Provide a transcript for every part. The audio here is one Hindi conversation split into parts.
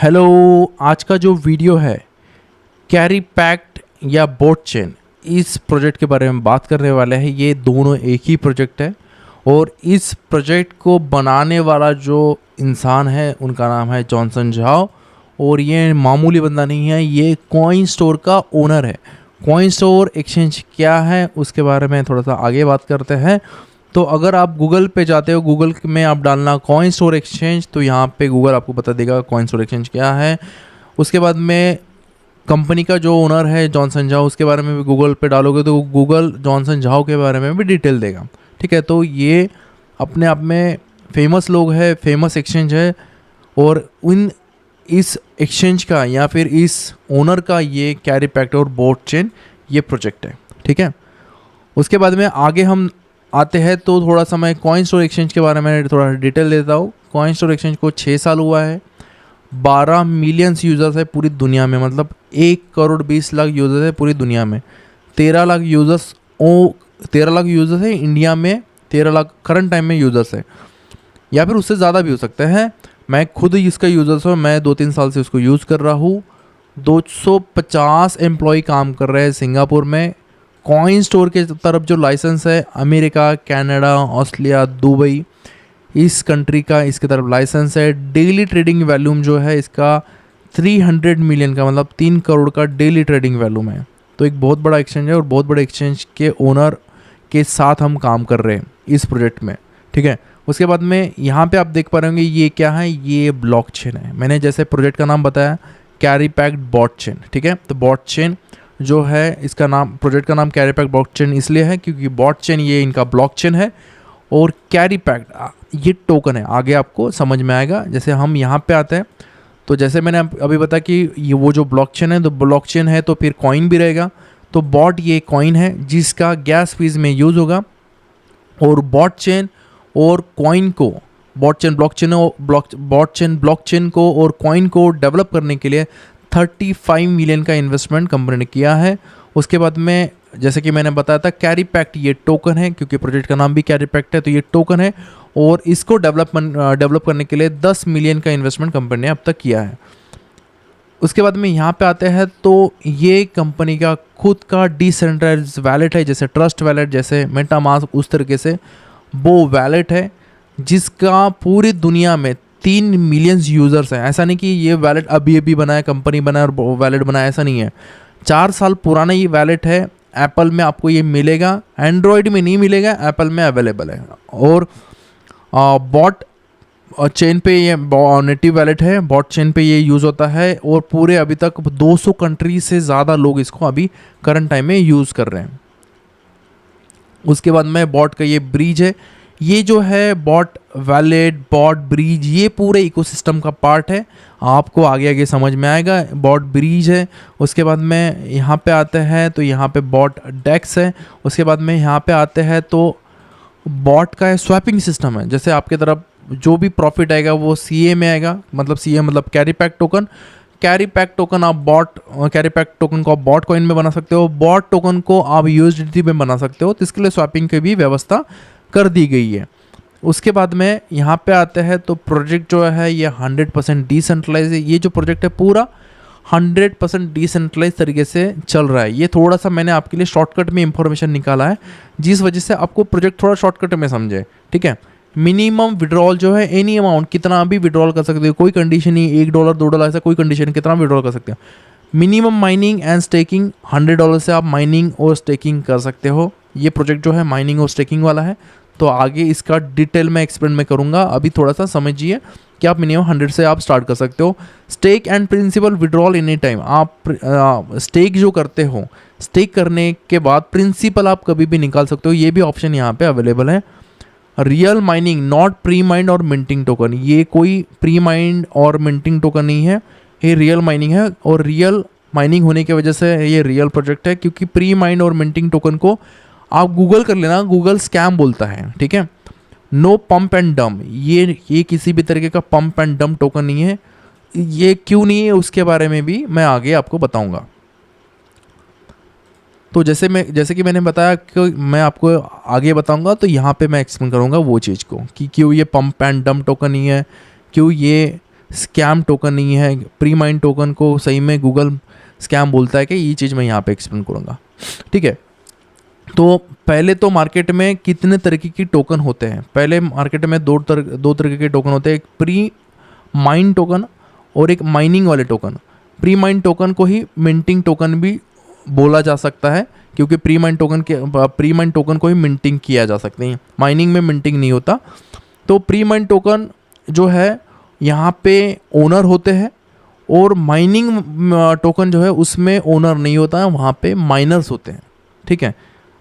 हेलो। आज का जो वीडियो है कैरी पैक्ट या बोट चेन, इस प्रोजेक्ट के बारे में बात करने वाले हैं। ये दोनों एक ही प्रोजेक्ट है और इस प्रोजेक्ट को बनाने वाला जो इंसान है उनका नाम है जॉनसन झाओ। और ये मामूली बंदा नहीं है, ये कॉइन स्टोर का ओनर है। कॉइन स्टोर एक्सचेंज क्या है उसके बारे में थोड़ा सा आगे बात करते हैं। तो अगर आप गूगल पे जाते हो, गूगल में आप डालना कॉइन स्टोर एक्सचेंज, तो यहाँ पे गूगल आपको बता देगा कॉइन स्टोर एक्सचेंज क्या है। उसके बाद में कंपनी का जो ओनर है जॉनसन झाओ, उसके बारे में भी गूगल पे डालोगे तो गूगल जॉनसन झाओ के बारे में भी डिटेल देगा। ठीक है, तो ये अपने आप में फेमस लोग है, फेमस एक्सचेंज है। और इस एक्सचेंज का या फिर इस ओनर का ये कैरी पैक्ट और बोट चेन ये प्रोजेक्ट है। ठीक है, उसके बाद में आगे हम आते हैं तो थोड़ा सा मैं कॉइन स्टोर एक्सचेंज के बारे में थोड़ा डिटेल देता हूँ। कॉइन स्टोर एक्सचेंज को 6 साल हुआ है। 12 मिलियंस यूज़र्स है पूरी दुनिया में, मतलब 1 करोड़ 20 लाख यूज़र्स है पूरी दुनिया में। 13 लाख यूज़र्स है इंडिया में। 13 लाख करंट टाइम में यूज़र्स है, या फिर उससे ज़्यादा भी हो सकते हैं। मैं खुद इसका यूज़र्स हूँ, मैं 2-3 साल से उसको यूज़ कर रहा हूँ। 250 एम्प्लॉय काम कर रहे हैं सिंगापुर में। कॉइन स्टोर के तरफ जो लाइसेंस है अमेरिका, कनाडा, ऑस्ट्रेलिया, दुबई, इस कंट्री का इसके तरफ लाइसेंस है। डेली ट्रेडिंग वैल्यूम जो है इसका 300 मिलियन का, मतलब 3 करोड़ का डेली ट्रेडिंग वैल्यूम है। तो एक बहुत बड़ा एक्सचेंज है और बहुत बड़े एक्सचेंज के ओनर के साथ हम काम कर रहे हैं इस प्रोजेक्ट में। ठीक है, उसके बाद में यहाँ पे आप देख पा रहे होंगे ये क्या है, ये ब्लॉकचेन है। मैंने जैसे प्रोजेक्ट का नाम बताया कैरी पैक्ट बॉट चेन। ठीक है, तो बॉट चेन जो है इसका नाम, प्रोजेक्ट का नाम कैरी पैक्ट बॉट चेन इसलिए है क्योंकि बॉट चेन ये इनका ब्लॉकचेन है और कैरी पैक्ट ये टोकन है। आगे आपको समझ में आएगा। जैसे हम यहाँ पे आते हैं तो जैसे मैंने अभी बताया कि ये वो जो ब्लॉकचेन है, तो ब्लॉकचेन है तो फिर कॉइन भी रहेगा। तो बॉट ये कॉइन है जिसका गैस फीस में यूज़ होगा। और बॉट चेन और कॉइन को, बॉट चेन ब्लॉकचेन को और कॉइन को डेवलप करने के लिए 35 मिलियन का इन्वेस्टमेंट कंपनी ने किया है। उसके बाद में जैसे कि मैंने बताया था कैरी पैक्ट ये टोकन है, क्योंकि प्रोजेक्ट का नाम भी कैरी पैक्ट है तो ये टोकन है। और इसको डेवलप करने के लिए 10 मिलियन का इन्वेस्टमेंट कंपनी ने अब तक किया है। उसके बाद में यहाँ पे आते हैं तो ये कंपनी का खुद का डिसेंट्रलाइज्ड वैलेट है, जैसे ट्रस्ट वैलेट, जैसे मेटामास्क, उस तरीके से वो वैलेट है जिसका पूरी दुनिया में 3 मिलियन यूज़र्स हैं। ऐसा नहीं कि ये वैलेट अभी अभी बनाया, कंपनी बनाया और वैलेट बनाया, ऐसा नहीं है। 4 साल पुराना ये वैलेट है। एप्पल में आपको ये मिलेगा, एंड्रॉयड में नहीं मिलेगा, एप्पल में अवेलेबल है। और बॉट चेन पे ये नेटिव वैलेट है, बॉट चेन पे ये यूज़ होता है। और पूरे अभी तक 200 कंट्री से ज़्यादा लोग इसको अभी करंट टाइम में यूज़ कर रहे हैं। उसके बाद में बॉट का ये ब्रिज है, ये जो है बॉट वैलेट, बॉट ब्रिज, ये पूरे इकोसिस्टम का पार्ट है। आपको आगे आगे समझ में आएगा। बॉट ब्रिज है। उसके बाद में यहाँ पे आते हैं तो यहाँ पे बॉट डेक्स है। उसके बाद में यहाँ पे आते हैं तो बॉट का स्वैपिंग सिस्टम है। जैसे आपके तरफ जो भी प्रॉफिट आएगा वो CA में आएगा, मतलब CA मतलब carry pact token. Carry pact token आप कैरी पैक्ट टोकन को आप बॉट कॉइन में बना सकते हो, बॉट टोकन को आप USDT में बना सकते हो। तो इसके लिए स्वैपिंग की भी व्यवस्था कर दी गई है। उसके बाद में यहाँ पे आते हैं तो प्रोजेक्ट जो है ये 100% डिसेंट्रलाइज है। ये जो प्रोजेक्ट है पूरा 100% डिसेंट्रलाइज तरीके से चल रहा है। ये थोड़ा सा मैंने आपके लिए शॉर्टकट में इंफॉर्मेशन निकाला है जिस वजह से आपको प्रोजेक्ट थोड़ा शॉर्टकट में समझे। ठीक है, मिनिमम विड्रॉल जो है एनी अमाउंट कितना भी विड्रॉल कर सकते हो, कोई कंडीशन नहीं, $1 $2 ऐसा कोई कंडीशन, कितना विड्रॉल कर सकते हो। मिनिमम माइनिंग एंड स्टेकिंग $100 से आप माइनिंग और स्टेकिंग कर सकते हो। ये प्रोजेक्ट जो है माइनिंग और स्टेकिंग वाला है। तो आगे इसका डिटेल में एक्सप्लेन मैं करूँगा, अभी थोड़ा सा समझिए कि आप मिनिमम 100 से आप स्टार्ट कर सकते हो। Stake and principal withdrawal any time. आप स्टेक जो करते हो, स्टेक करने के बाद प्रिंसिपल आप कभी भी निकाल सकते हो। ये भी ऑप्शन यहाँ पे अवेलेबल है। Real mining, not pre mind और मिंटिंग टोकन, ये कोई प्री माइंड और मिंटिंग टोकन नहीं है, ये रियल माइनिंग है। और रियल माइनिंग होने की वजह से ये रियल प्रोजेक्ट है, क्योंकि प्री माइंड और मिंटिंग टोकन को आप गूगल कर लेना, गूगल स्कैम बोलता है। ठीक है, नो पंप एंड डम, ये किसी भी तरीके का पंप एंड डम टोकन नहीं है। ये क्यों नहीं है उसके बारे में भी मैं आगे आपको बताऊंगा। तो जैसे कि मैंने बताया कि मैं आपको आगे बताऊंगा, तो यहाँ पे मैं एक्सप्लेन करूँगा वो चीज़ को कि क्यों ये पंप एंड डम टोकन नहीं है, क्यों ये स्कैम टोकन नहीं है। प्री माइंड टोकन को सही में गूगल स्कैम बोलता है कि ये चीज़ मैं यहाँ पे एक्सप्लेन करूँगा, ठीक है। तो पहले तो मार्केट में कितने तरीके की टोकन होते हैं? पहले मार्केट में दो तरीके के टोकन होते हैं, एक प्री माइंड टोकन और एक माइनिंग वाले टोकन। प्री माइंड टोकन को ही मिंटिंग टोकन भी बोला जा सकता है, क्योंकि प्री माइंड टोकन को ही मिंटिंग किया जा सकती है, माइनिंग में मिंटिंग नहीं होता। तो प्री माइंड टोकन जो है यहाँ पे ओनर होते हैं, और माइनिंग टोकन जो है उसमें ओनर नहीं होता है, वहाँ पे माइनर्स होते हैं, ठीक है।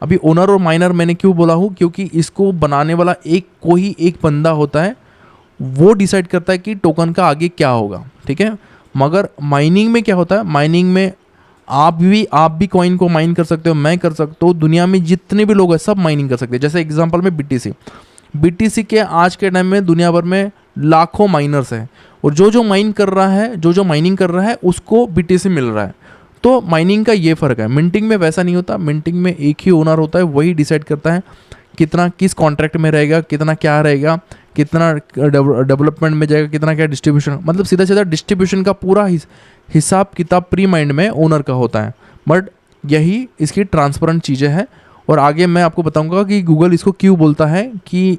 अभी ओनर और माइनर मैंने क्यों बोला हूँ, क्योंकि इसको बनाने वाला कोई एक बंदा होता है, वो डिसाइड करता है कि टोकन का आगे क्या होगा, ठीक है। मगर माइनिंग में क्या होता है, माइनिंग में आप भी कॉइन को माइन कर सकते हो, मैं कर सकता हूँ, दुनिया में जितने भी लोग हैं सब माइनिंग कर सकते हैं। जैसे एग्जांपल में बीटीसी के आज के टाइम में दुनिया भर में लाखों माइनर्स हैं, और जो माइनिंग कर रहा है उसको बीटीसी मिल रहा है। तो माइनिंग का ये फ़र्क है। मिंटिंग में वैसा नहीं होता, मिंटिंग में एक ही ओनर होता है, वही डिसाइड करता है कितना किस कॉन्ट्रैक्ट में रहेगा, कितना क्या रहेगा, कितना डेवलपमेंट में जाएगा, कितना क्या डिस्ट्रीब्यूशन, मतलब सीधा डिस्ट्रीब्यूशन का पूरा हिसाब किताब प्री माइंड में ओनर का होता है। बट यही इसकी ट्रांसपेरेंट चीज़ें हैं, और आगे मैं आपको बताऊंगा कि गूगल इसको क्यों बोलता है कि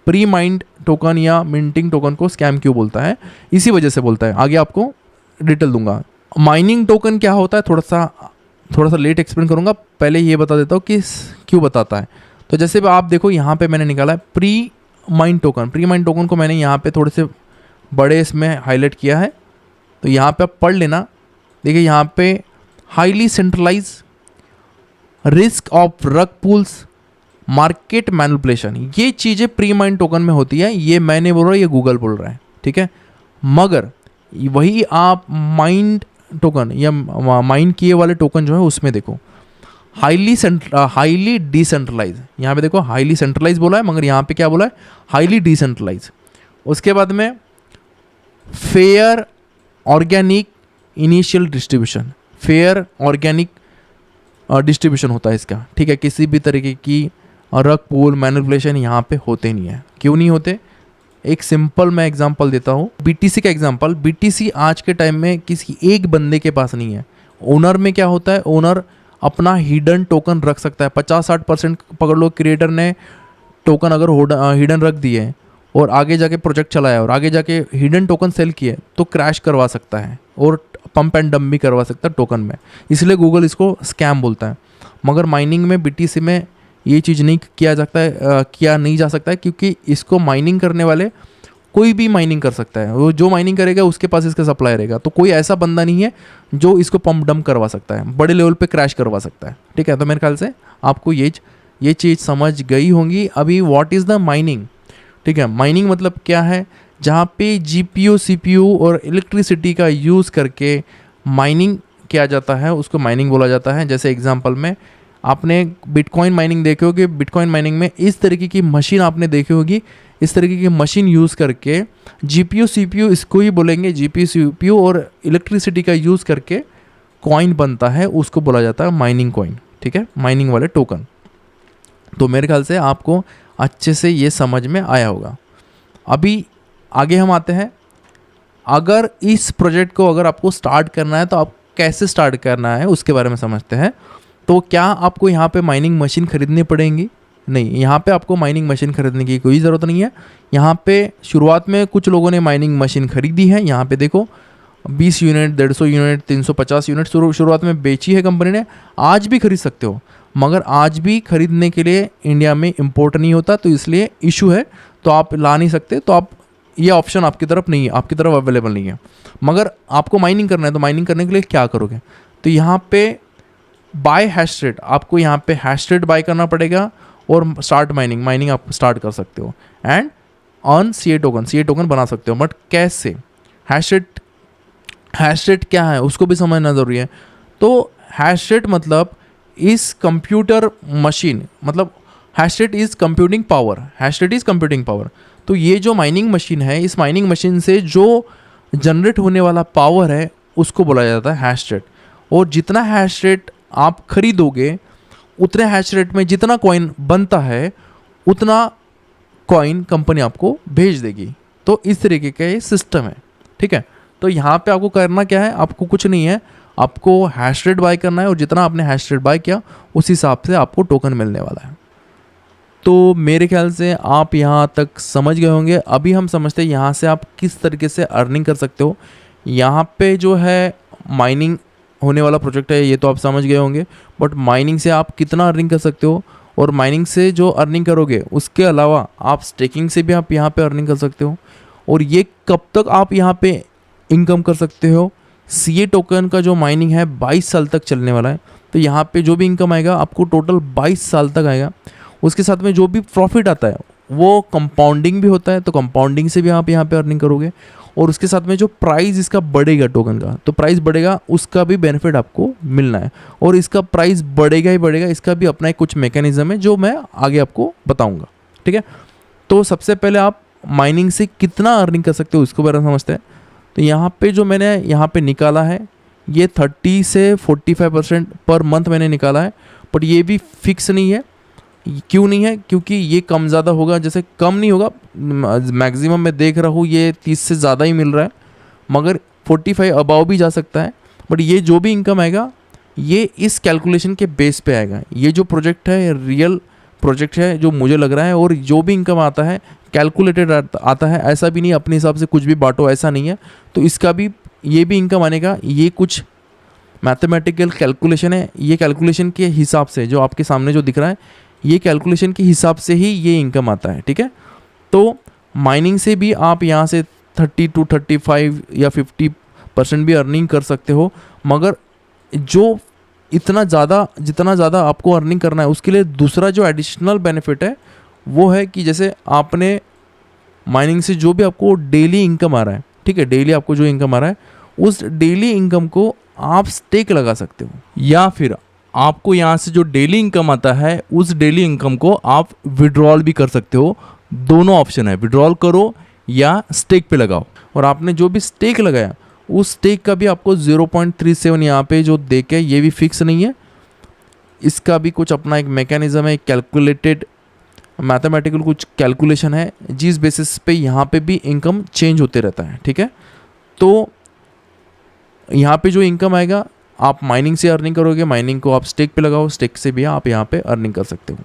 प्री माइंड टोकन या मिंटिंग टोकन को स्कैम क्यों बोलता है, इसी वजह से बोलता है। आगे आपको डिटेल दूंगा। माइनिंग टोकन क्या होता है थोड़ा सा लेट एक्सप्लेन करूंगा, पहले ये बता देता हूँ कि क्यों बताता है। तो जैसे आप देखो यहाँ पे मैंने निकाला है प्री माइंड टोकन को मैंने यहाँ पे थोड़े से बड़े इसमें हाईलाइट किया है, तो यहाँ पे आप पढ़ लेना। देखिए यहाँ पे हाईली सेंट्रलाइज, रिस्क ऑफ रग पुल्स, मार्केट मैनिपुलेशन, ये चीज़ें प्री माइंड टोकन में होती है। ये मैंने बोल रहा है, ये गूगल बोल रहा है, ठीक है। मगर वही आप माइंड टोकन या माइंड किए वाले टोकन जो है उसमें देखो हाईली डिसेंट्रलाइज, यहाँ पे देखो हाईली सेंट्रलाइज बोला है, मगर यहाँ पे क्या बोला है, हाईली डिसेंट्रलाइज। उसके बाद में fair organic initial distribution, fair organic distribution होता है इसका, ठीक है। किसी भी तरीके की रग पुल मैनिपुलेशन यहाँ पे होते नहीं है। क्यों नहीं होते? एक सिंपल मैं एग्जांपल देता हूँ, बीटीसी का एग्जांपल। बीटीसी आज के टाइम में किसी एक बंदे के पास नहीं है। ओनर में क्या होता है, ओनर अपना हिडन टोकन रख सकता है। 50-60% पकड़ लो, क्रिएटर ने टोकन अगर हिडन रख दिए और आगे जाके प्रोजेक्ट चलाया और आगे जाके हिडन टोकन सेल किए तो क्रैश करवा सकता है और पंप एंड डंप भी करवा सकता है टोकन में। इसलिए गूगल इसको स्कैम बोलता है। मगर माइनिंग में बीटीसी में ये चीज़ नहीं किया नहीं जा सकता है, क्योंकि इसको माइनिंग करने वाले कोई भी माइनिंग कर सकता है। वो जो माइनिंग करेगा उसके पास इसका सप्लाई रहेगा, तो कोई ऐसा बंदा नहीं है जो इसको पंप डंप करवा सकता है, बड़े लेवल पे क्रैश करवा सकता है, ठीक है। तो मेरे ख्याल से आपको ये चीज़ समझ गई होंगी। अभी व्हाट इज़ द माइनिंग, ठीक है। माइनिंग मतलब क्या है, जहाँ पे जीपीयू सीपीयू और इलेक्ट्रिसिटी का यूज़ करके माइनिंग किया जाता है, उसको माइनिंग बोला जाता है। जैसे एग्जांपल में आपने बिटकॉइन माइनिंग देखे होगी, बिटकॉइन माइनिंग में इस तरीके की मशीन आपने देखी होगी, इस तरीके की मशीन यूज़ करके जीपीयू सीपीयू, इसको ही बोलेंगे जीपीयू सीपीयू, और इलेक्ट्रिसिटी का यूज़ करके कॉइन बनता है, उसको बोला जाता है माइनिंग कॉइन, ठीक है, माइनिंग वाले टोकन। तो मेरे ख्याल से आपको अच्छे से ये समझ में आया होगा। अभी आगे हम आते हैं। अगर इस प्रोजेक्ट को अगर आपको स्टार्ट करना है तो आप कैसे स्टार्ट करना है उसके बारे में समझते हैं। तो क्या आपको यहाँ पे माइनिंग मशीन खरीदनी पड़ेंगी? नहीं, यहाँ पे आपको माइनिंग मशीन खरीदने की कोई ज़रूरत नहीं है। यहाँ पे शुरुआत में कुछ लोगों ने माइनिंग मशीन खरीदी है। यहाँ पे देखो 20 यूनिट, 150 यूनिट, 350 यूनिट शुरुआत में बेची है कंपनी ने। आज भी खरीद सकते हो, मगर आज भी खरीदने के लिए इंडिया में इम्पोर्ट नहीं होता, तो इसलिए इशू है, तो आप ला नहीं सकते। तो आप ये ऑप्शन आपकी तरफ नहीं है, आपकी तरफ अवेलेबल नहीं है। मगर आपको माइनिंग करना है, तो माइनिंग करने के लिए क्या करोगे, तो यहाँ पे बाय हैश रेट, आपको यहाँ पे हैश रेट बाय करना पड़ेगा और स्टार्ट माइनिंग आप स्टार्ट कर सकते हो and on C A token बना सकते हो। बट कैसे? हैश रेट क्या है उसको भी समझना ज़रूरी है। तो हैश रेट मतलब इस कंप्यूटर मशीन, मतलब hash rate is computing power. तो ये जो माइनिंग मशीन है, इस माइनिंग मशीन से जो जनरेट होने वाला पावर है उसको बोला जाता है हैश रेट। और जितना हैश रेट आप खरीदोगे, उतने हैश रेट में जितना कॉइन बनता है उतना कॉइन कंपनी आपको भेज देगी। तो इस तरीके का ये सिस्टम है, ठीक है। तो यहाँ पे आपको करना क्या है, आपको कुछ नहीं है, आपको हैश रेट बाय करना है और जितना आपने हैश रेट बाय किया उस हिसाब से आपको टोकन मिलने वाला है। तो मेरे ख्याल से आप यहाँ तक समझ गए होंगे। अभी हम समझते हैं यहाँ से आप किस तरीके से अर्निंग कर सकते हो। यहाँ पे जो है माइनिंग होने वाला प्रोजेक्ट है, ये तो आप समझ गए होंगे, बट माइनिंग से आप कितना अर्निंग कर सकते हो और माइनिंग से जो अर्निंग करोगे उसके अलावा आप स्टेकिंग से भी आप यहाँ पे अर्निंग कर सकते हो। और ये कब तक आप यहाँ पे इनकम कर सकते हो, सीए टोकन का जो माइनिंग है 22 साल तक चलने वाला है। तो यहाँ पे जो भी इनकम आएगा आपको टोटल 22 साल तक आएगा। उसके साथ में जो भी प्रॉफिट आता है वो कंपाउंडिंग भी होता है, तो कंपाउंडिंग से भी आप यहाँ पे अर्निंग करोगे। और उसके साथ में जो प्राइस इसका बढ़ेगा टोकन का, तो प्राइस बढ़ेगा उसका भी बेनिफिट आपको मिलना है। और इसका प्राइस बढ़ेगा ही बढ़ेगा, इसका भी अपना एक कुछ मैकेनिज्म है जो मैं आगे आपको बताऊंगा, ठीक है। तो सबसे पहले आप माइनिंग से कितना अर्निंग कर सकते हो इसको बारे में समझते हैं। तो यहाँ पे जो मैंने यहाँ पे निकाला है ये 30 से 45% पर मंथ मैंने निकाला है, बट ये भी फिक्स नहीं है। क्यों नहीं है? क्योंकि ये कम ज़्यादा होगा, जैसे कम नहीं होगा, मैक्सिमम मैं देख रहा हूँ ये 30 से ज़्यादा ही मिल रहा है, मगर 45 अबाव भी जा सकता है। बट ये जो भी इनकम आएगा ये इस कैलकुलेशन के बेस पे आएगा। ये जो प्रोजेक्ट है रियल प्रोजेक्ट है जो मुझे लग रहा है, और जो भी इनकम आता है कैलकुलेटेड आता है, ऐसा भी नहीं अपने हिसाब से कुछ भी बांटो, ऐसा नहीं है। तो इसका भी ये भी इनकम आने का ये कुछ मैथमेटिकल कैलकुलेशन है। ये कैलकुलेशन के हिसाब से जो आपके सामने जो दिख रहा है ये कैलकुलेशन के हिसाब से ही ये इनकम आता है, ठीक है। तो माइनिंग से भी आप यहाँ से 30 to 35 या 50% भी अर्निंग कर सकते हो, मगर जो जितना ज़्यादा आपको अर्निंग करना है उसके लिए दूसरा जो एडिशनल बेनिफिट है वो है कि जैसे आपने माइनिंग से जो भी आपको डेली इनकम आ रहा है, ठीक है, डेली आपको जो इनकम आ रहा है उस डेली इनकम को आप स्टेक लगा सकते हो, या फिर आपको यहाँ से जो डेली इनकम आता है उस डेली इनकम को आप विड्रॉल भी कर सकते हो। दोनों ऑप्शन है, विड्रॉल करो या स्टेक पे लगाओ। और आपने जो भी स्टेक लगाया उस स्टेक का भी आपको 0.37 यहाँ पे जो दे के, ये भी फिक्स नहीं है, इसका भी कुछ अपना एक मैकेनिज्म है, कैलकुलेटेड मैथमेटिकल कुछ कैलकुलेशन है जिस बेसिस पे यहाँ पे भी इनकम चेंज होते रहता है, ठीक है। तो यहाँ पे जो इनकम आएगा आप माइनिंग से अर्निंग करोगे, माइनिंग को आप स्टेक पे लगाओ, स्टेक से भी आप यहाँ पे अर्निंग कर सकते हो।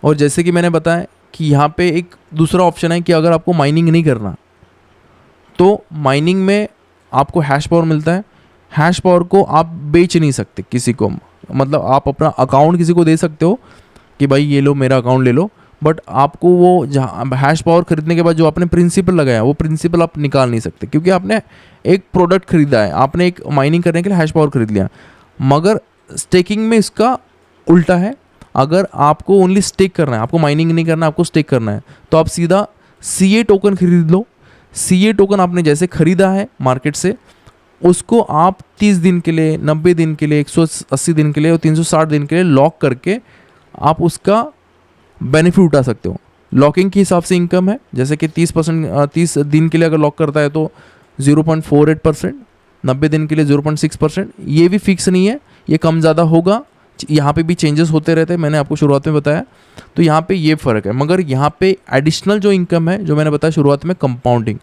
और जैसे कि मैंने बताया कि यहाँ पे एक दूसरा ऑप्शन है कि अगर आपको माइनिंग नहीं करना तो माइनिंग में आपको हैश पावर मिलता है। हैश पावर को आप बेच नहीं सकते किसी को, मतलब आप अपना अकाउंट किसी को दे सकते हो कि भाई ये लो मेरा अकाउंट ले लो, बट आपको वो जहाँ हैश पावर खरीदने के बाद जो आपने प्रिंसिपल लगाया वो प्रिंसिपल आप निकाल नहीं सकते, क्योंकि आपने एक प्रोडक्ट खरीदा है, आपने एक माइनिंग करने के लिए हैश पावर खरीद लिया। मगर स्टेकिंग में इसका उल्टा है, अगर आपको ओनली स्टेक करना है, आपको माइनिंग नहीं करना, आपको स्टेक करना है, तो आप सीधा सीए टोकन खरीद लो। सीए टोकन आपने जैसे खरीदा है मार्केट से, उसको आप 30 दिन के लिए, 90 दिन के लिए, 180 दिन के लिए और 360 दिन के लिए लॉक करके आप उसका बेनिफिट उठा सकते हो। लॉकिंग के हिसाब से इनकम है, जैसे कि 30 दिन के लिए अगर लॉक करता है तो 0.48%, 90 दिन के लिए 0.6%। ये भी फिक्स नहीं है, ये कम ज़्यादा होगा, यहाँ पे भी चेंजेस होते रहते हैं, मैंने आपको शुरुआत में बताया। तो यहाँ पे ये फ़र्क है। मगर यहाँ पे एडिशनल जो इनकम है, जो मैंने बताया शुरुआत में, कंपाउंडिंग,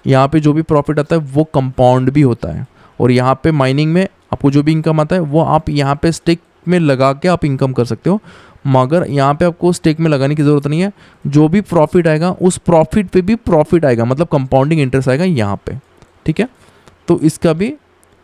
यहाँ पे जो भी प्रॉफिट आता है वो कंपाउंड भी होता है। और यहाँ पे माइनिंग में आपको जो भी इनकम आता है वो आप यहाँ पे स्टेक में लगा के आप इनकम कर सकते हो, मगर यहाँ पे आपको स्टेक में लगाने की ज़रूरत नहीं है। जो भी प्रॉफिट आएगा उस प्रॉफिट पे भी प्रॉफिट आएगा, मतलब कंपाउंडिंग इंटरेस्ट आएगा यहाँ पे, ठीक है। तो इसका भी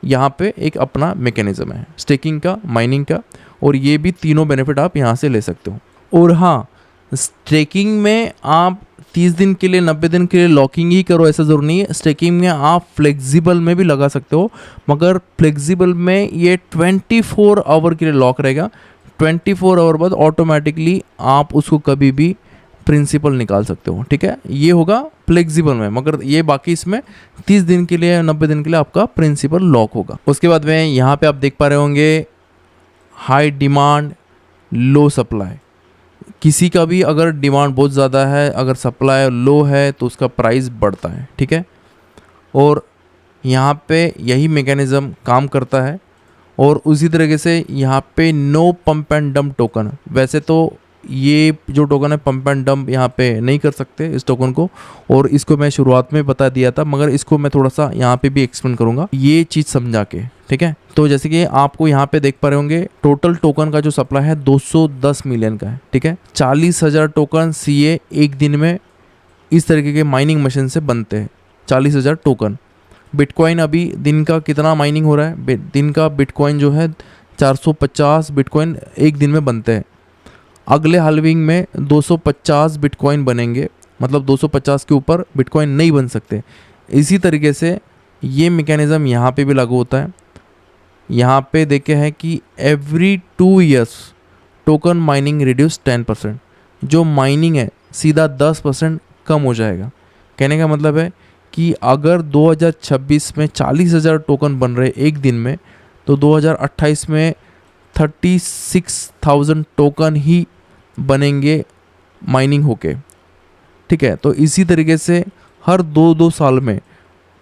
यहाँ पे एक अपना मैकेनिज्म है, स्टेकिंग का, माइनिंग का, और ये भी तीनों बेनिफिट आप यहाँ से ले सकते हो। और हाँ, स्टेकिंग में आप 30 दिन के लिए, 90 दिन के लिए लॉकिंग ही करो, ऐसा ज़रूरी नहीं है। स्टेकिंग में आप फ्लेक्सिबल में भी लगा सकते हो, मगर फ्लेक्सिबल में ये 24 आवर के लिए लॉक रहेगा। 24 आवर बाद ऑटोमेटिकली आप उसको कभी भी प्रिंसिपल निकाल सकते हो, ठीक है। ये होगा फ्लेक्सिबल में, मगर ये बाकी इसमें 30 दिन के लिए, 90 दिन के लिए आपका प्रिंसिपल लॉक होगा। उसके बाद में यहाँ पे आप देख पा रहे होंगे हाई डिमांड लो सप्लाई। किसी का भी अगर डिमांड बहुत ज़्यादा है, अगर सप्लाई लो है तो उसका प्राइस बढ़ता है, ठीक है। और यहाँ पे यही मैकेनिज़्म काम करता है। और उसी तरीके से यहाँ पे no pump and dump token, वैसे तो ये जो टोकन है पंप एंड डंप यहाँ पे नहीं कर सकते इस टोकन को, और इसको मैं शुरुआत में बता दिया था, मगर इसको मैं थोड़ा सा यहाँ पे भी एक्सप्लेन करूँगा ये चीज़ समझा के, ठीक है। तो जैसे कि आपको यहाँ पे देख पा रहे होंगे टोटल टोकन का जो सप्लाई है 210 मिलियन का है, ठीक है। 40,000 टोकन CA एक दिन में इस तरीके के माइनिंग मशीन से बनते हैं, 40,000 टोकन। बिटकॉइन अभी दिन का कितना माइनिंग हो रहा है, दिन का बिटकॉइन जो है 450 बिटकॉइन एक दिन में बनते हैं। अगले हाल्विंग में 250 बिटकॉइन बनेंगे, मतलब 250 के ऊपर बिटकॉइन नहीं बन सकते। इसी तरीके से ये मैकेनिज़्म यहाँ पे भी लागू होता है। यहाँ पे देखे हैं कि every 2 years token mining reduce 10%, जो माइनिंग है सीधा 10% कम हो जाएगा। कहने का मतलब है कि अगर 2026 में 40,000 टोकन बन रहे एक दिन में, तो 2028 में 36,000 टोकन ही बनेंगे माइनिंग होके, ठीक है। तो इसी तरीके से हर 2 साल में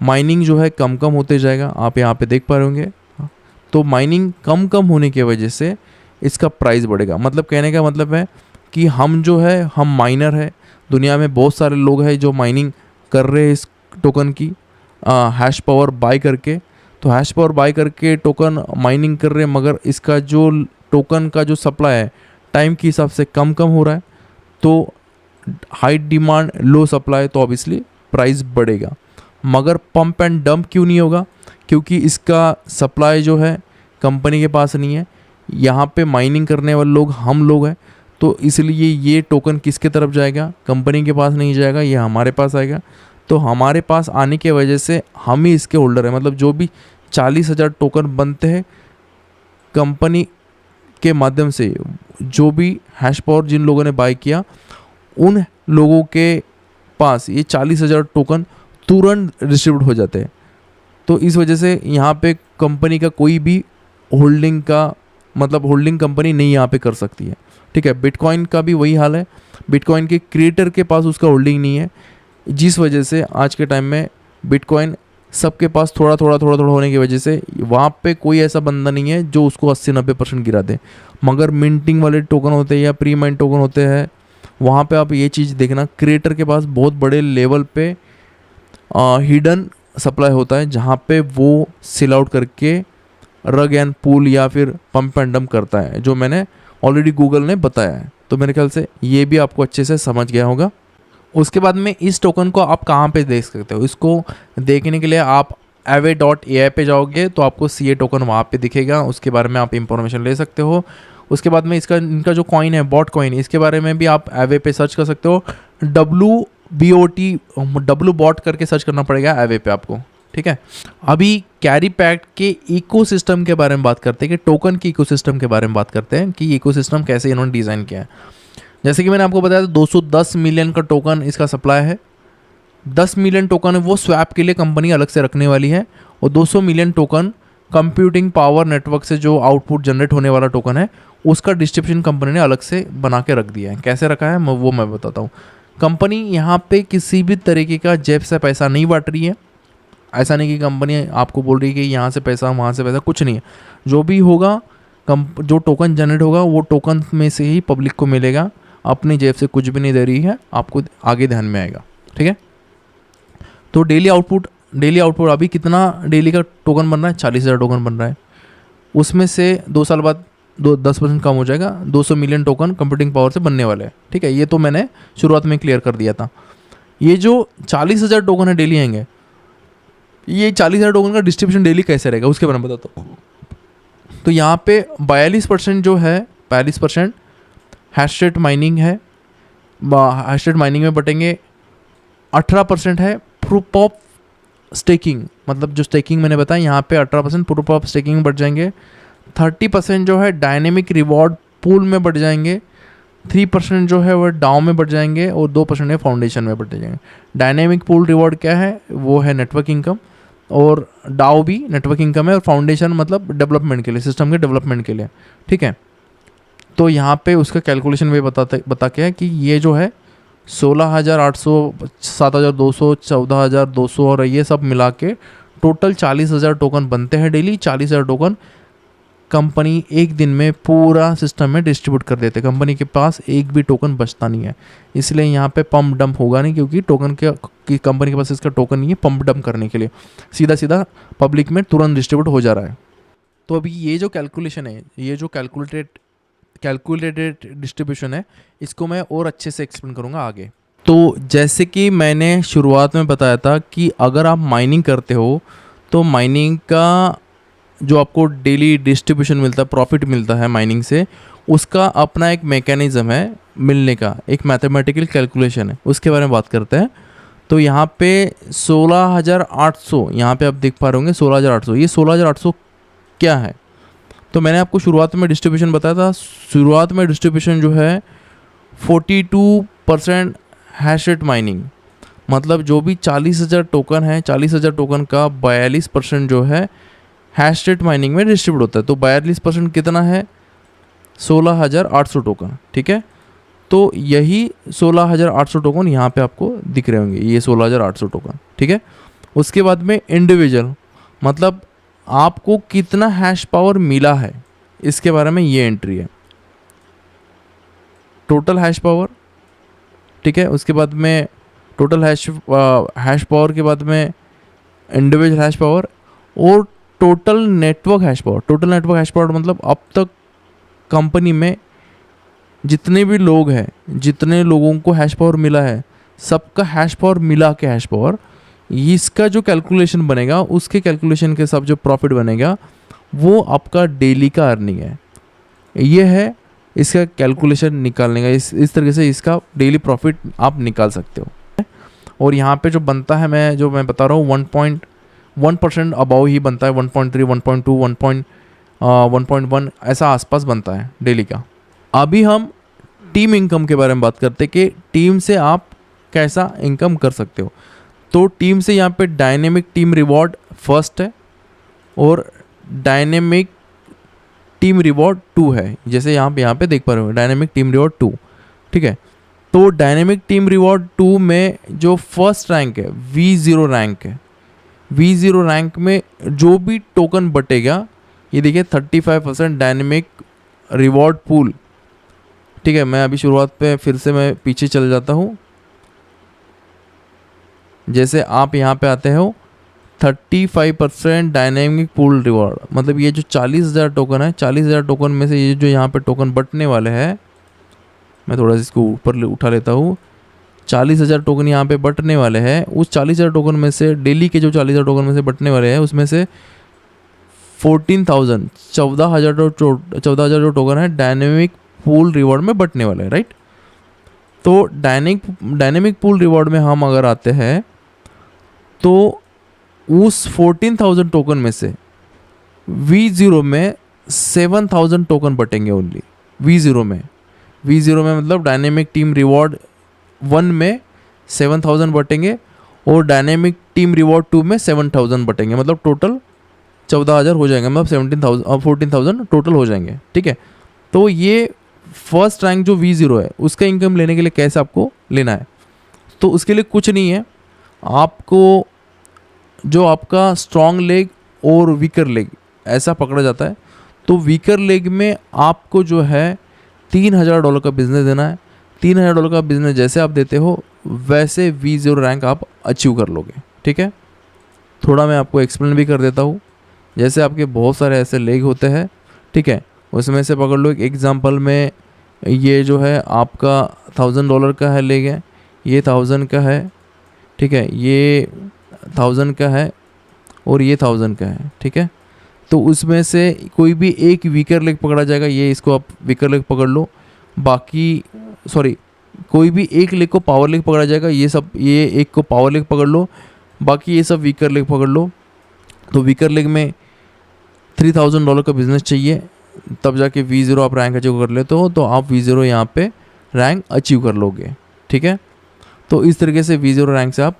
माइनिंग जो है कम कम होते जाएगा, आप यहाँ पे देख पा रहे होंगे। तो माइनिंग कम कम होने की वजह से इसका प्राइस बढ़ेगा। मतलब कहने का मतलब है कि हम जो है हम माइनर है, दुनिया में बहुत सारे लोग हैं जो माइनिंग कर रहे हैं इस टोकन की हैश पावर बाय करके। तो हैश पावर बाय करके टोकन माइनिंग कर रहे हैं, मगर इसका जो टोकन का जो सप्लाई है टाइम के हिसाब से कम कम हो रहा है। तो हाई डिमांड लो सप्लाई, तो ऑब्वियसली प्राइस बढ़ेगा। मगर पंप एंड डंप क्यों नहीं होगा? क्योंकि इसका सप्लाई जो है कंपनी के पास नहीं है, यहाँ पे माइनिंग करने वाले लोग हम लोग हैं। तो इसलिए ये टोकन किसके तरफ जाएगा? कंपनी के पास नहीं जाएगा, ये हमारे पास आएगा। तो हमारे पास आने की वजह से हम ही इसके होल्डर हैं। मतलब जो भी 40,000 टोकन बनते हैं कंपनी के माध्यम से, जो भी हैश पावर जिन लोगों ने बाय किया उन लोगों के पास ये 40,000 टोकन तुरंत डिस्ट्रीब्यूट हो जाते हैं। तो इस वजह से यहाँ पे कंपनी का कोई भी होल्डिंग का मतलब होल्डिंग कंपनी नहीं यहाँ पे कर सकती है, ठीक है। बिटकॉइन का भी वही हाल है, बिटकॉइन के क्रिएटर के पास उसका होल्डिंग नहीं है, जिस वजह से आज के टाइम में बिटकॉइन सबके पास थोड़ा थोड़ा होने की वजह से वहाँ पे कोई ऐसा बंदा नहीं है जो उसको 80-90% गिरा दे। मगर मिंटिंग वाले टोकन होते हैं या प्री माइंड टोकन होते हैं, वहाँ पे आप ये चीज़ देखना, क्रिएटर के पास बहुत बड़े लेवल पे हिडन सप्लाई होता है, जहाँ पे वो सेल आउट करके रग एंड पूल या फिर पंप एंड डंप करता है, जो मैंने ऑलरेडी गूगल ने बताया है। तो मेरे ख्याल से ये भी आपको अच्छे से समझ गया होगा। उसके बाद में इस टोकन को आप कहाँ पे देख सकते हो? इसको देखने के लिए आप aave.ai पे जाओगे तो आपको CA टोकन वहाँ पे दिखेगा, उसके बारे में आप इंफॉर्मेशन ले सकते हो। उसके बाद में इनका जो कॉइन है बॉट कॉइन, इसके बारे में भी आप aave पे सर्च कर सकते हो। W बॉट करके सर्च करना पड़ेगा aave पे आपको, ठीक है। अभी कैरी पैक्ट के इकोसिस्टम के बारे में बात करते हैं कि टोकन के इकोसिस्टम के बारे में बात करते हैं कि इकोसिस्टम कैसे इन्होंने डिज़ाइन किया है। जैसे कि मैंने आपको बताया था 210 मिलियन का टोकन इसका सप्लाई है। 10 मिलियन टोकन वो स्वैप के लिए कंपनी अलग से रखने वाली है, और 200 million token computing power network से जो आउटपुट जनरेट होने वाला टोकन है उसका डिस्ट्रीब्यूशन कंपनी ने अलग से बना के रख दिया है। कैसे रखा है वो मैं बताता हूँ। कंपनी यहाँ पे किसी भी तरीके का जेब से पैसा नहीं बांट रही है। ऐसा नहीं कि कंपनी आपको बोल रही है कि यहाँ से पैसा वहाँ से पैसा, कुछ नहीं है। जो भी होगा जो टोकन जनरेट होगा वो टोकन में से ही पब्लिक को मिलेगा, अपनी जेब से कुछ भी नहीं दे रही है, आपको आगे ध्यान में आएगा, ठीक है। तो डेली आउटपुट अभी कितना डेली का टोकन बन रहा है? 40,000 टोकन बन रहा है। उसमें से 2 साल बाद 10% कम हो जाएगा, 200 मिलियन टोकन कंप्यूटिंग पावर से बनने वाले हैं, ठीक है। ये तो मैंने शुरुआत में क्लियर कर दिया था। ये जो 40,000 टोकन है डेली आएंगे, ये 40,000 टोकन का डिस्ट्रीब्यूशन डेली कैसे रहेगा उसके बारे में बताता हूँ। तो यहाँ पे 42% जो है 42% हैश रेट माइनिंग है, हैश रेट माइनिंग में बटेंगे। 18% है प्रूफ ऑफ स्टेकिंग, मतलब जो स्टेकिंग मैंने बताया यहाँ पे 18% प्रूफ ऑफ स्टेकिंग में बढ़ जाएंगे। 30% जो है डायनेमिक रिवॉर्ड पूल में बढ़ जाएंगे। 3% जो है वह डाउ में बढ़ जाएंगे, और 2% है फाउंडेशन में बढ़ जाएंगे। डायनेमिक पूल रिवॉर्ड क्या है? वो है नेटवर्क इनकम, और डाउ भी नेटवर्क इनकम है, और फाउंडेशन मतलब डेवलपमेंट के लिए, सिस्टम के डेवलपमेंट के लिए, ठीक है। तो यहाँ पे उसका कैलकुलेशन भी बता के है कि ये जो है 16,800, 7,200, 14,200 और ये सब मिला के टोटल 40,000 टोकन बनते हैं डेली। 40,000 टोकन कंपनी एक दिन में पूरा सिस्टम में डिस्ट्रीब्यूट कर देते, कंपनी के पास एक भी टोकन बचता नहीं है। इसलिए यहाँ पे पंप डंप होगा नहीं, क्योंकि टोकन की कंपनी के पास इसका टोकन नहीं है पंप डंप करने के लिए, सीधा सीधा पब्लिक में तुरंत डिस्ट्रीब्यूट हो जा रहा है। तो अभी ये जो कैलकुलेशन है, ये जो कैलकुलेटेड डिस्ट्रीब्यूशन है, इसको मैं और अच्छे से एक्सप्लेन करूँगा आगे। तो जैसे कि मैंने शुरुआत में बताया था कि अगर आप माइनिंग करते हो तो माइनिंग का जो आपको डेली डिस्ट्रीब्यूशन मिलता है, प्रॉफिट मिलता है माइनिंग से, उसका अपना एक मैकेनिज़्म है मिलने का, एक मैथमेटिकल कैलकुलेशन है, उसके बारे में बात करते हैं। तो यहाँ पे 16,800, यहाँ पे आप देख पा रहे होंगे 16,800, ये 16,800 क्या है? तो मैंने आपको शुरुआत में डिस्ट्रीब्यूशन बताया था। शुरुआत में डिस्ट्रीब्यूशन जो है 42% हैश रेट माइनिंग, मतलब जो भी 40,000 टोकन है, 40,000 टोकन का 42% जो है हैश रेट माइनिंग में डिस्ट्रीब्यूट होता है। तो 42% कितना है? 16,800 टोकन, ठीक है। तो यही 16,800 टोकन यहाँ पे आपको दिख रहे होंगे, ये 16,800 टोकन, ठीक है। उसके बाद में इंडिविजुअल, मतलब आपको कितना हैश पावर मिला है, इसके बारे में ये एंट्री है, टोटल हैश पावर, ठीक है। उसके बाद में टोटल हैश पावर के बाद में इंडिविजुअल हैश पावर और total network hash power. Total network hash power मतलब अब तक कंपनी में जितने भी लोग हैं, जितने लोगों को हैश पावर मिला है, सबका हैश पावर मिला के हैश पावर, इसका जो कैलकुलेशन बनेगा, उसके कैलकुलेशन के सब जो प्रॉफिट बनेगा वो आपका डेली का अर्निंग है। ये है इसका कैलकुलेशन निकालने का, इस तरीके से इसका डेली प्रॉफिट आप निकाल सकते हो। और यहाँ पे जो बनता है, मैं बता रहा हूँ 1.1% अबाव ही बनता है, 1.3, 1.2, 1.1 ऐसा आसपास बनता है डेली का। अभी हम टीम इनकम के बारे में बात करते हैं कि टीम से आप कैसा इनकम कर सकते हो। तो टीम से यहाँ पे डायनेमिक टीम रिवॉर्ड फर्स्ट है और डायनेमिक टीम रिवॉर्ड 2 है, जैसे यहाँ पे देख पा रहे हो डायनेमिक टीम रिवॉर्ड 2, ठीक है। तो डायनेमिक टीम रिवॉर्ड 2 में जो फर्स्ट रैंक है V0 रैंक है, V0 रैंक में जो भी टोकन बटेगा, ये देखिए 35% डायनेमिक रिवॉर्ड पूल, ठीक है। मैं अभी शुरुआत पे फिर से मैं पीछे चल जाता हूँ। जैसे आप यहाँ पे आते हो 35% डायनेमिक पूल रिवॉर्ड, मतलब ये जो 40,000 टोकन है, 40,000 टोकन में से ये जो यहाँ पे टोकन बटने वाले हैं, मैं थोड़ा सा इसको ऊपर उठा लेता हूँ। 40,000 टोकन यहाँ पे बटने वाले हैं। उस 40,000 टोकन में से डेली के जो 40,000 टोकन में से बटने वाले हैं, उसमें से 14,000 जो टोकन है डायनेमिक पूल रिवॉर्ड में बटने वाले हैं, राइट। तो डायनेमिक पूल रिवॉर्ड में हम अगर आते हैं तो उस 14,000 टोकन में से V0 में 7,000 टोकन बटेंगे ओनली। V0 में मतलब डायनेमिक टीम रिवॉर्ड 1 में 7,000 बटेंगे और डायनेमिक टीम रिवॉर्ड 2 में 7,000 बटेंगे, मतलब टोटल 14,000 हो जाएंगे, मतलब 17,000 और 14,000 टोटल हो जाएंगे, ठीक है। तो ये फर्स्ट रैंक जो V0 है, उसका इनकम लेने के लिए कैसे आपको लेना है? तो उसके लिए कुछ नहीं है, आपको जो आपका स्ट्रॉन्ग लेग और वीकर लेग ऐसा पकड़ा जाता है। तो वीकर लेग में आपको जो है $3,000 का बिजनेस देना है। $3,000 का बिजनेस जैसे आप देते हो वैसे V0 रैंक आप अचीव कर लोगे, ठीक है। थोड़ा मैं आपको एक्सप्लेन भी कर देता हूँ। जैसे आपके बहुत सारे ऐसे लेग होते हैं, ठीक है, उसमें से पकड़ लो एक एग्जांपल में, ये जो है आपका $1,000 का है लेग है, ये 1,000 का है, ठीक है, ये 1,000 का है और ये 1,000 का है, ठीक है। तो उसमें से कोई भी एक वीकर लेग पकड़ा जाएगा, ये इसको आप वीकर लेग पकड़ लो, बाकी कोई भी एक लेग को पावर लेग पकड़ा जाएगा, ये एक को पावर लेग पकड़ लो, बाकी ये सब वीकर लेग पकड़ लो। तो वीकर लेग में $3,000 का बिजनेस चाहिए, तब जाके V0 आप रैंक अचीव कर लेते हो, तो आप V0 यहाँ पे रैंक अचीव कर लोगे, ठीक है। तो इस तरीके से V0 रैंक से आप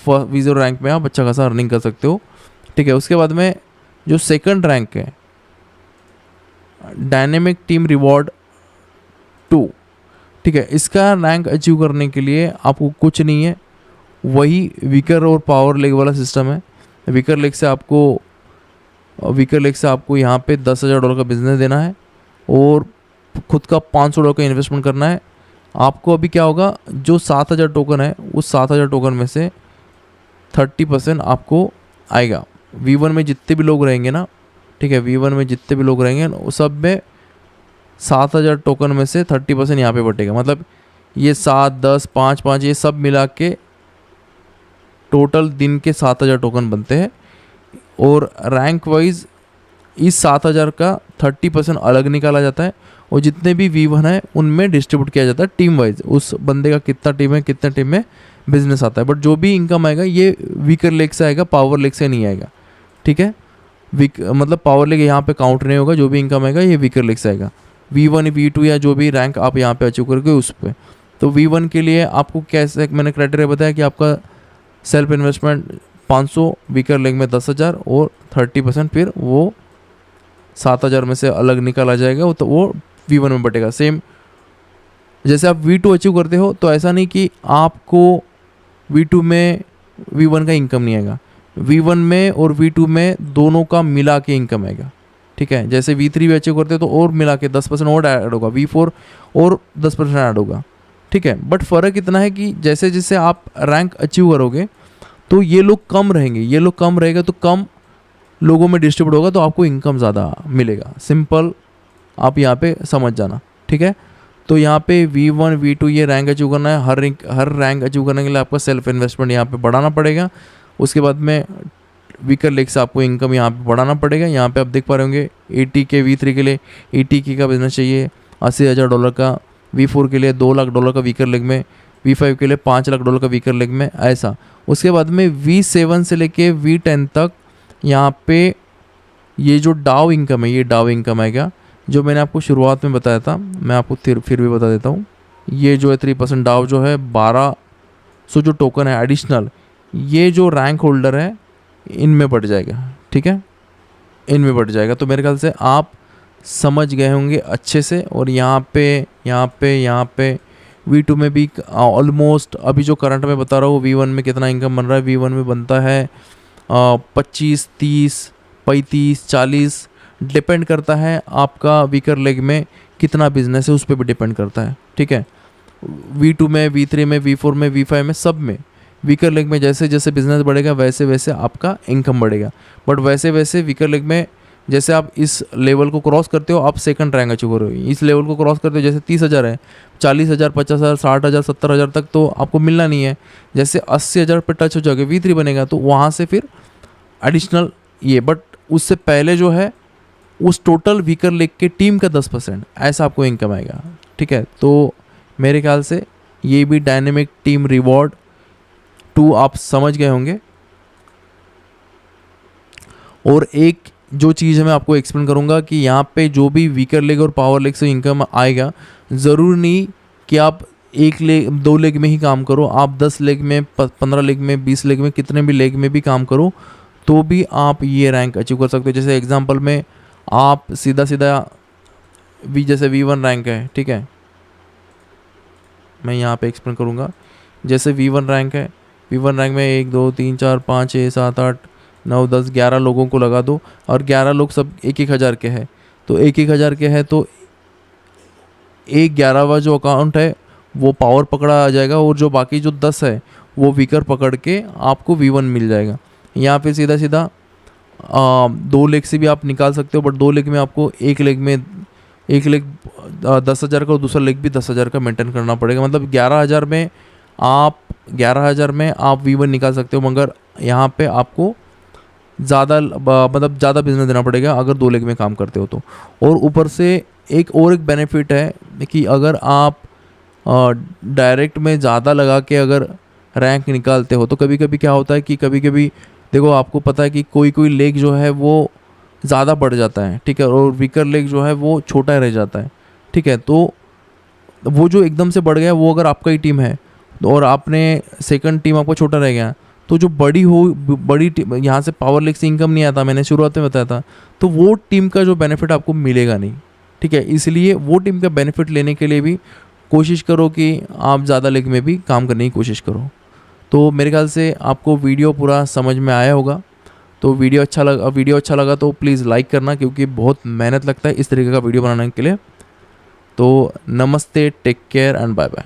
V0 रैंक में आप अच्छा खासा अर्निंग कर सकते हो, ठीक है। उसके बाद में जो सेकंड रैंक है डायनेमिक टीम रिवॉर्ड 2, ठीक है, इसका रैंक अचीव करने के लिए आपको कुछ नहीं है, वही वीकर और पावर लेग वाला सिस्टम है। वीकर लेग से आपको वीकर लेग से आपको यहाँ पे $10,000 का बिजनेस देना है और खुद का $500 का इन्वेस्टमेंट करना है। आपको अभी क्या होगा, जो 7,000 टोकन है उस 7,000 टोकन में से 30% आपको आएगा। V1 में जितने भी लोग रहेंगे ना, ठीक है, V1 में जितने भी लोग रहेंगे उस सब में 7,000 टोकन में से 30% यहाँ पे बटेगा। मतलब ये 7, 10, 5, 5 ये सब मिला के टोटल दिन के 7,000 टोकन बनते हैं और रैंक वाइज इस 7,000 का 30% अलग निकाला जाता है और जितने भी V1 है उनमें डिस्ट्रीब्यूट किया जाता है टीम वाइज। उस बंदे का कितना टीम है, कितने टीम में बिजनेस आता है। बट जो भी इनकम आएगा ये वीकर लेग से आएगा, पावर लेग से नहीं आएगा, ठीक है। मतलब पावर लेग यहाँ पे काउंट नहीं होगा, जो भी इनकम आएगा ये वीकर लेग से आएगा। V1, V2 या जो भी रैंक आप यहाँ पे अचीव करके उस पर। तो V1 के लिए आपको कैसे, मैंने क्राइटेरिया बताया कि आपका सेल्फ इन्वेस्टमेंट 500, वीकर लेग में 10,000 और 30% फिर वो 7,000 में से अलग निकाला जाएगा, तो वो V1 में बटेगा। सेम जैसे आप V2 अचीव करते हो तो ऐसा नहीं कि आपको V2 में V1 का इनकम नहीं आएगा, V1 में और V2 में दोनों का मिला के इनकम आएगा, ठीक है। जैसे V3 भी अचीव करते हो तो और मिला के 10% और ऐड होगा, V4 और 10% ऐड होगा, ठीक है। बट फ़र्क इतना है कि जैसे जैसे आप रैंक अचीव करोगे तो ये लोग कम रहेंगे, ये लोग कम रहेगा तो कम लोगों में डिस्ट्रीब्यूट होगा तो आपको इनकम ज़्यादा मिलेगा। सिंपल आप यहाँ पे समझ जाना, ठीक है। तो यहाँ पे V1, V2 ये रैंक अचीव करना है। हर रैंक अचीव करने के लिए आपका सेल्फ इन्वेस्टमेंट यहाँ पे बढ़ाना पड़ेगा। उसके बाद में वीकर लेग से आपको इनकम यहाँ पे बढ़ाना पड़ेगा। यहाँ पे आप देख पा रहे होंगे 80K V3 के लिए 80K का बिजनेस चाहिए, $80,000 का। V4 के लिए $2 लाख का वीकर लेग में, V5 के लिए $5 लाख का वीकर लेग में, ऐसा। उसके बाद में V7 से लेके V10 तक यहाँ पे ये जो डाउ इनकम है, ये डाउ इनकम आएगा जो मैंने आपको शुरुआत में बताया था। मैं आपको फिर भी बता देता हूँ। ये जो है 3% डाउ जो है 1200 जो टोकन है एडिशनल, ये जो रैंक होल्डर है इनमें बढ़ जाएगा, ठीक है, इनमें बढ़ जाएगा। तो मेरे ख्याल से आप समझ गए होंगे अच्छे से। और यहाँ पे V2 में भी ऑलमोस्ट अभी जो करंट में बता रहा हूँ V1 में कितना इनकम बन रहा है। V1 में बनता है 25, 30, 35, 40, डिपेंड करता है आपका वीकर लेग में कितना बिजनेस है, उस पर भी डिपेंड करता है, ठीक है। V2 में, V3 में, V4 में, V5 में, सब में वीकर लेग में जैसे जैसे बिजनेस बढ़ेगा वैसे वैसे आपका इनकम बढ़ेगा। बट वैसे वैसे वीकर लेग में जैसे आप इस लेवल को क्रॉस करते हो आप सेकंड रैंक अचीव कर रहे हो। इस लेवल को क्रॉस करते हो जैसे 30,000 है, 40,000, 50,000, 60,000, 70,000 तक तो आपको मिलना नहीं है। जैसे 80,000 पे टच हो जाओगे V3 बनेगा तो वहाँ से फिर एडिशनल ये। बट उससे पहले जो है उस टोटल वीकर लेग के टीम का 10% ऐसा आपको इनकम आएगा, ठीक है। तो मेरे ख्याल से ये भी डायनेमिक टीम रिवॉर्ड 2 आप समझ गए होंगे। और एक जो चीज़ है मैं आपको एक्सप्लेन करूंगा कि यहाँ पे जो भी वीकर लेग और पावर लेग से इनकम आएगा, ज़रूर नहीं कि आप 1 लेग 2 लेग में ही काम करो। आप 10 लेग में, 15 लेग में, 20 लेग में, कितने भी लेग में भी काम करो तो भी आप ये रैंक अचीव कर सकते हो। जैसे एग्जांपल में आप सीधा जैसे V1 रैंक है, ठीक है, मैं यहाँ पे एक्सप्लेन करूँगा। जैसे V1 रैंक है, V1 रैंक में 1, 2, 3, 4, 5, 6, 7, 8, 9, 10, 11 लोगों को लगा दो और 11 लोग सब 1,000 के हैं। तो 1,000 के हैं तो 11वां जो अकाउंट है वो पावर पकड़ा आ जाएगा और जो बाकी जो 10 है वो वीकर पकड़ के आपको V1 मिल जाएगा। यहाँ पे सीधा 2 लेग से भी आप निकाल सकते हो। बट 2 लेग में आपको एक लेग 10,000 का और दूसरा लेग भी 10,000 का मेंटेन करना पड़ेगा। मतलब 11,000 में आप V1 निकाल सकते हो। मगर यहाँ पे आपको ज़्यादा बिजनेस देना पड़ेगा अगर 2 लेग में काम करते हो तो। और ऊपर से एक बेनिफिट है कि अगर आप डायरेक्ट में ज़्यादा लगा के अगर रैंक निकालते हो तो कभी कभी क्या होता है कि कभी देखो आपको पता है कि कोई लेग जो है वो ज़्यादा बढ़ जाता है, ठीक है, और वीकर लेग जो है वो छोटा रह जाता है, ठीक है। तो वो जो एकदम से बढ़ गया वो अगर आपका ही टीम है और आपने सेकंड टीम आपको छोटा रह गया तो जो बड़ी टीम यहाँ से पावर लेग से इनकम नहीं आता, मैंने शुरुआत में बताया था, तो वो टीम का जो बेनिफिट आपको मिलेगा नहीं, ठीक है। इसलिए वो टीम का बेनिफिट लेने के लिए भी कोशिश करो कि आप ज़्यादा लेग में भी काम करने की कोशिश करो। तो मेरे ख्याल से आपको वीडियो पूरा समझ में आया होगा। तो वीडियो अच्छा लगा तो प्लीज़ लाइक करना, क्योंकि बहुत मेहनत लगता है इस तरीके का वीडियो बनाने के लिए। तो नमस्ते, take care and bye bye.